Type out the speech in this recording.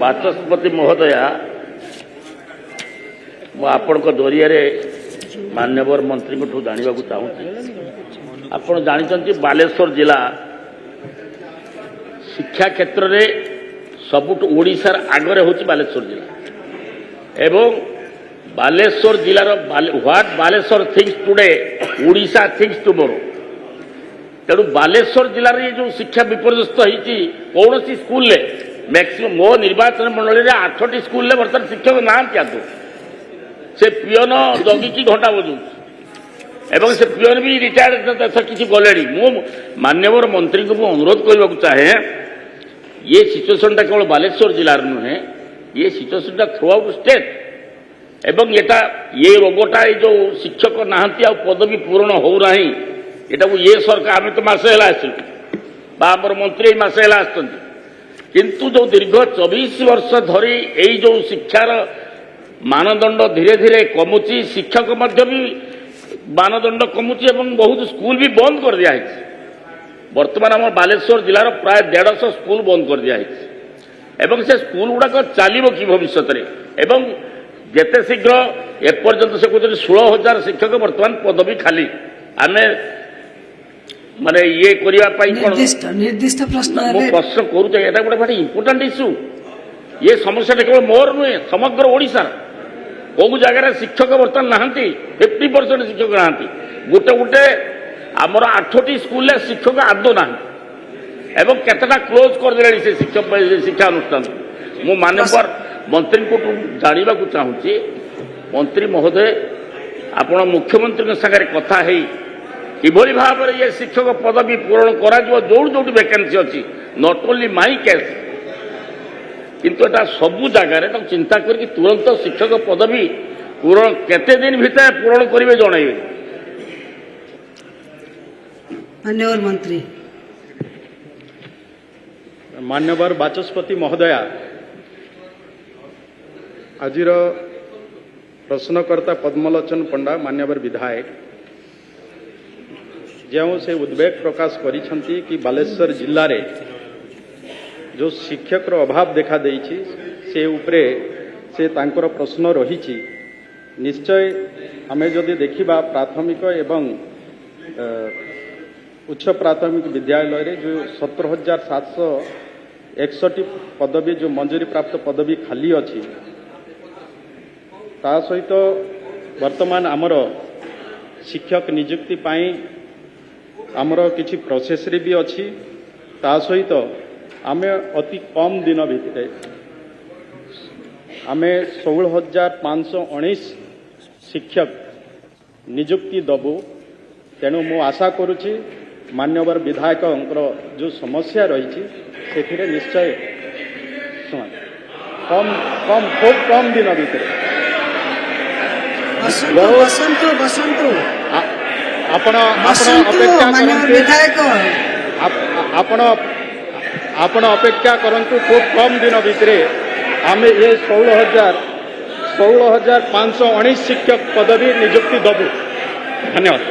ବାଚସ୍ପତି ମହୋଦୟା ମୁଁ ଆପଣଙ୍କ ଜରିଆରେ ମାନ୍ୟବର ମନ୍ତ୍ରୀଙ୍କଠୁ ଜାଣିବାକୁ ଚାହୁଁଛି ଆପଣ ଜାଣିଛନ୍ତି ବାଲେଶ୍ୱର ଜିଲ୍ଲା ଶିକ୍ଷା କ୍ଷେତ୍ରରେ ସବୁଠୁ ଓଡ଼ିଶାର ଆଗରେ ହେଉଛି ବାଲେଶ୍ୱର ଜିଲ୍ଲା ଏବଂ ବାଲେଶ୍ୱର ଜିଲ୍ଲାର what Balasore thinks today Odisha thinks tomorrow ତେଣୁ ବାଲେଶ୍ୱର ଜିଲ୍ଲାରେ ଏ ଯେଉଁ ଶିକ୍ଷା ବିପର୍ଯ୍ୟସ୍ତ ହୋଇଛି କୌଣସି ସ୍କୁଲରେ ମ୍ୟାକ୍ସିମମ୍ ମୋ ନିର୍ବାଚନ ମଣ୍ଡଳୀରେ 8ଟି ସ୍କୁଲରେ ବର୍ତ୍ତମାନ ଶିକ୍ଷକ ନାହାନ୍ତି ଆଦୌ ସେ ପିଅନ ଜଗିକି ଘଣ୍ଟା ବଜାଉଛି ଏବଂ ସେ ପିଅନ ବି ରିଟାୟାର୍ଡ କିଛି ଗଲେଣି ମୁଁ ମାନ୍ୟବର ମନ୍ତ୍ରୀଙ୍କୁ ମୁଁ ଅନୁରୋଧ କରିବାକୁ ଚାହେଁ ये सिचुएशनटा केवल बालेश्वर जिलार नुहे ये सिचुएशनटा थ्रू आउट स्टेट एवं ये रोगटा ये जो शिक्षक नहांती पदवी पूरण होना यहाँ को ये सरकार आम तो मसे आमर मंत्री मसे किंतु जो दीर्घ 24 वर्ष धरी यही जो शिक्षार मानदंड धीरे धीरे कमुची शिक्षक भी मानदंड कमुची बहुत स्कूल भी बंद कर दिया है बर्तमान आम बालेश्वर जिलार प्राय 150 स्कूल बंद कर दिया है से स्कूल गुड़ाक चलो कि भविष्य में जिते शीघ्र एपर्यंत से कहते 16,000 शिक्षक बर्तमान पदवी खाली आम माने ये निर्दिष्ट प्रश्न करुचे यहाँ गोटे भारी इंपोर्टाट इश्यू ये समस्या केवल मोर नुहे समग्र ओडिशा कौ जगार शिक्षक बर्तमान नहांती 50% शिक्षक नहांती गोटे गोटे आमर 8टी स्कूल शिक्षक आदौ ना एवं केतटा क्लोज करदे से शिक्षक शिक्षा अनुष्ठान मु माननीय मंत्री को जानवा चाहूँगी मंत्री महोदय आपण मुख्यमंत्री सागर कथा है किभली भाव में ये शिक्षक पदवी पूरण करा जो जो वैकेंसी अच्छी नॉट ओनली माई केस किंतु एटा सबू जगार चिंता करके तुरंत शिक्षक पदवी पूरण केते दिन भितर पूरण करेंगे जनइबे मान्यवर मंत्री मान्यवर बाचस्पति महोदया आजिर प्रश्नकर्ता पद्मलोचन पंडा मान्यवर विधायक जो से उद्वेग प्रकाश करिसेंती कि बालेश्वर जिल्ला रे जो शिक्षक अभाव देखा देइछि से उपरे से तांकर प्रश्न रही निश्चय आमे जदि देखिबा प्राथमिक एवं उच्च प्राथमिक विद्यालय रे जो 17,761 पदवी जो मंजूरी प्राप्त पदवी खाली अच्छी ता सहित वर्तमान आमर शिक्षक नियुक्ति पाई आमर किछि प्रोसेस रे भी अच्छी ता सहित आमे अति कम दिन भितर आमे 16,519 शिक्षक नियुक्ति दबु तेणु मु आशा करुछि मान्यवर विधायक जो समस्या रही से निश्चय कम कम खूब कम दिन भीतर आपण अपेक्षा करंतु खूब कम दिन भीतर आम ये 16,519 शिक्षक पदवी नियुक्ति दबु। धन्यवाद।